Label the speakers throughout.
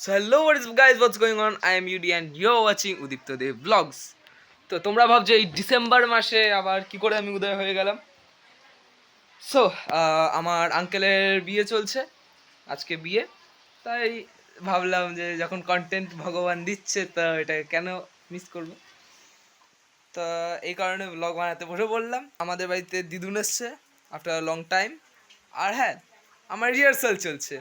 Speaker 1: So hello, what is guys, what's going on? I am Yudi and you're watching Udipto Dev Vlogs. তো তোমরা ভাবছো এই December মাসে আবার কি করে আমি উদয় হয়ে গেলাম। সো আমার আঙ্কেলের বিয়ে চলছে, আজকে বিয়ে, তাই ভাবলাম যে যখন কন্টেন্ট ভগবান দিচ্ছে তো এটা কেন মিস করব। তো এই কারণে ব্লগ বানাতে বসে পড়লাম। আমাদের বাড়িতে দিদুন এসছে আফটার লং টাইম, আর হ্যাঁ আমার রিহার্সাল চলছে।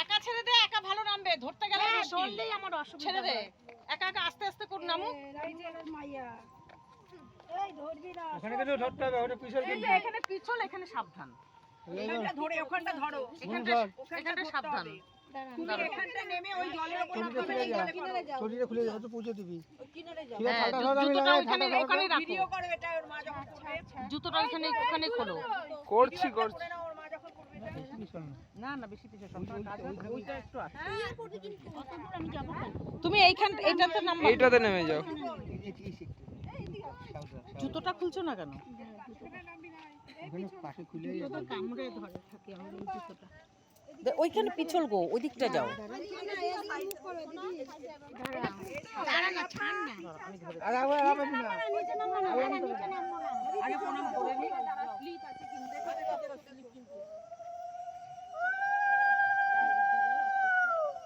Speaker 2: একা ছেড়ে দে, একা ভালো নামবে, ধরতে গেলে ধরলেই আমার অসুবিধা, ছেড়ে দে, একা একা আস্তে আস্তে করে নামো। মাইয়া এই ধরবি না, ওখানে কেন ধরতে হবে, ওটা পিছল, এই যে এখানে পিছল, এখানে সাবধান, এখানটা ধরে, ওখানটা ধরো, এখানটা সাবধান, তুমি এখানটা নেমে ওই জলের উপর নামবে, কিনারে যাও, শরীরে খুলে যাও তো পৌঁছে দিবি, কিনারে যাও, জুতোটা ওখানে রাখো, ভিডিও করো, এটা ওর মা যখন করবে, জুতোটা ওখানে খোলো, করছি না না, বেশি পিছে ওইটা একটু আছে, আমি যাব, তুমি এইটাতে নামবে, এইটাতে নেমে যাও, জুতোটা খুলছো না কেন, ওখানে পাশে খুলে জুতোটা কামড়ে ধরে থাকে আমার এই জুতোটা, ওইখানে পিছল গো, ওই দিকটা যাও, দাঁড়া না, ছাড় না, আরে আবার না, নিচে নামো না, নিচে নামো না, আগে প্রণাম করে নি, স্লিপ আছে কিনতে, স্লিপ কিনতে,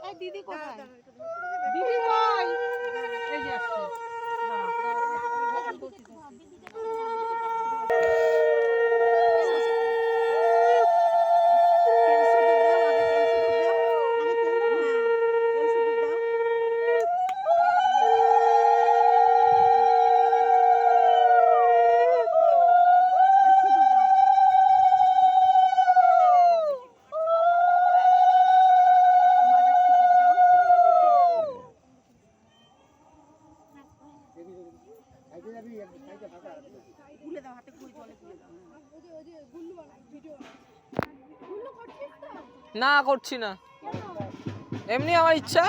Speaker 2: এই দিদি কোথায়, দিদি কই, এই যে আসছে, হাতে করে জলে দিয়ে দাও।
Speaker 1: না করছি না, এমনি আমার ইচ্ছা।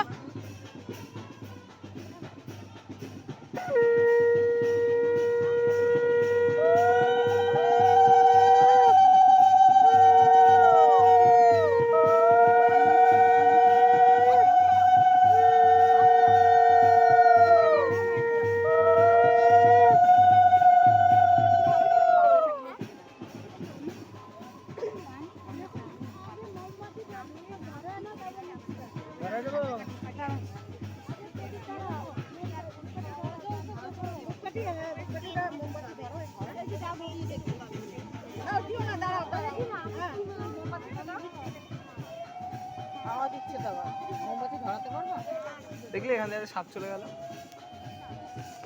Speaker 1: দেখলে এখান থেকে সাপ চলে গেল,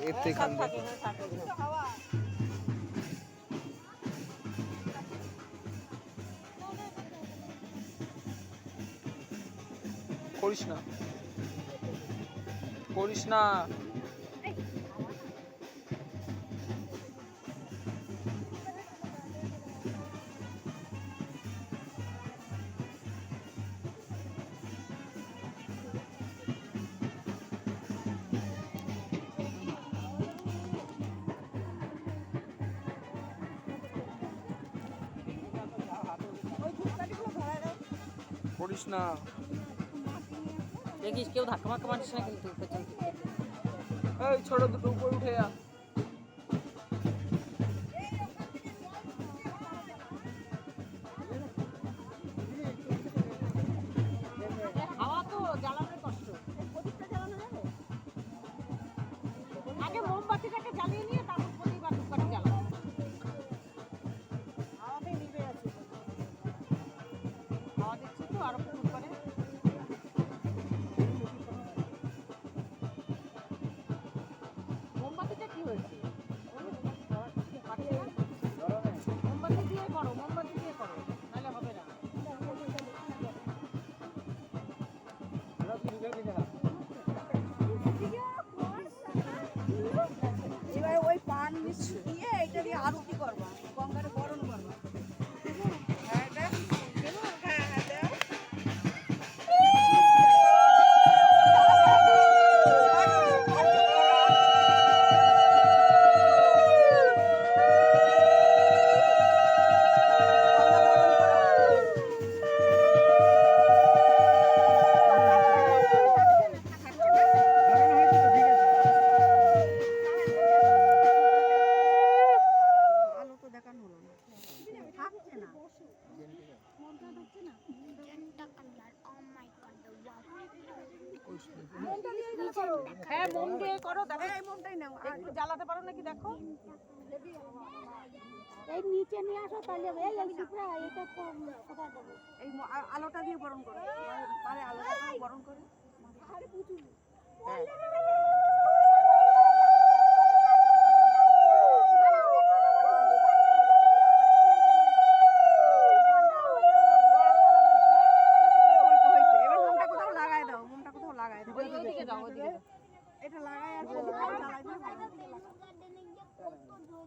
Speaker 1: এর থেকে এখান থেকে। করিস না, করিস না। করিস না,
Speaker 2: দেখিস কেউ ধাক্কা মাক্কা মারছিস না কিন্তু পেছন থেকে।
Speaker 1: এই ছোট দুটো উপরে উঠে যা।
Speaker 2: হাওয়া তো জ্বালানোর কষ্ট। প্রদীপটা জ্বালানো যাবে? আগে মোমবাতিটাকে জ্বালিয়ে নিয়ে তারপর প্রদীপ আর ধূপকাঠি জ্বালাবো। হাওয়াতে নিভে আছে। হাওয়া দিচ্ছে তো আরো পুকুর করে। মোমবাতিটা কি হয়েছে? মোমবাতি দিয়ে করো, মোমবাতি দিয়ে করো, নাহলে হবে না।
Speaker 3: এবার ওই পান মিষ্টি দিয়ে এটা দিয়ে আরতি করবা, গঙ্গারে বরণ করবা। হ্যাঁ দেখ, হ্যাঁ হ্যাঁ দেখ। আলো তো দেখানো হলো না, থাকছে না।
Speaker 2: হ্যাঁ মোম দিয়ে করো, দেখো
Speaker 3: এই মোমটাই নাও।
Speaker 2: একটু জ্বালাতে পারো নাকি দেখো।
Speaker 4: এই নিচে নিয়ে আসো তাহলে এই সুপ্রা এটা কোথায় দেবো?
Speaker 3: এই আলোটা দিয়ে বরণ করো, পারে আলোটা দিয়ে বরণ করে। হ্যাঁ ওই তো হয়েছে। এবার মোমটা কোথাও লাগাই দাও, মোমটা কোথাও লাগাই দাও।
Speaker 2: ওইদিকে যাও, ওইদিকে যাও।
Speaker 3: এটা লাগাই আর প্রদীপটাও জ্বালাই দাও।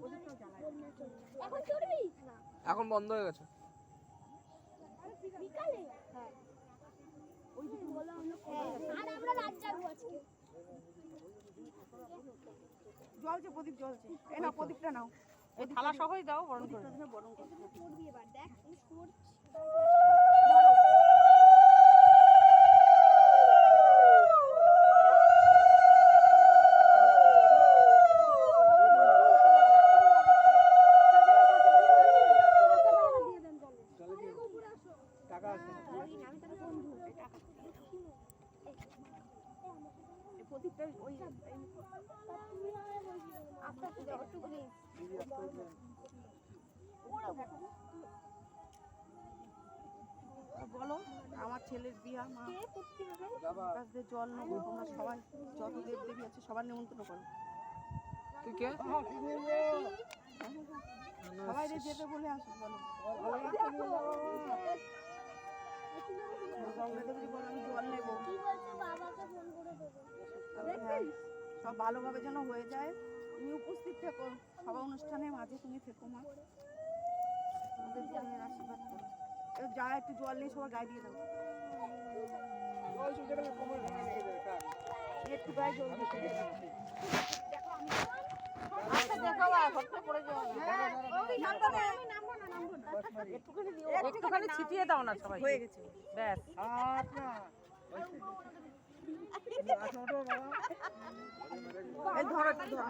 Speaker 3: প্রদীপটাও জ্বালাই দাও।
Speaker 4: এখন চড়বি?
Speaker 1: এখন বন্ধ হয়ে গেছে।
Speaker 4: বিকালে? হ্যাঁ। আর আমরা রাত জাগবো আজকে।
Speaker 3: জ্বলছে, প্রদীপ জ্বলছে। এই নাও প্রদীপটা নাও।
Speaker 2: এই থালা সহই দাও বরণ করে।
Speaker 3: প্রদীপটা দিয়ে বরণ করো।
Speaker 4: চড়বি এবার দেখ আমি সরছি।
Speaker 3: এই প্রদীপটা ওই
Speaker 4: আস্তে আস্তে যাও একটু প্লিজ।
Speaker 3: বলো আমার ছেলের বিয়া, মা
Speaker 4: কে করতে হবে?
Speaker 3: কাছ দিয়ে জল নেবো। তোমরা সবাই যত দেব দেবী আছে সবার নিমন্ত্রণ করো।
Speaker 1: তুই কে?
Speaker 3: সবাই যেতে বলে আসো। বলো গঙ্গা দেবী বলো আমি জল নেবো।
Speaker 4: কি বলছে বাবাকে ফোন করে দেবো।
Speaker 3: হ্যাঁ, সব ভালোভাবে যেন হয়ে যায়। তুমি উপস্থিত থেকো সভা অনুষ্ঠানের মাঝে, তুমি থেকো মা, ওদের দিয়ে আমি আশীর্বাদ করো। যা একটু জল নিয়ে সবার গায়ে দিয়ে দাও, একটু গায়ে জল দিয়ে দাও। আচ্ছা দেখাও, ঘরটা পড়ে যাও।
Speaker 2: একটুখানি ছিটিয়ে দাও না সবাই,
Speaker 3: হয়ে গেছে
Speaker 2: ব্যাস।
Speaker 3: এই ধরো একটু ধরো।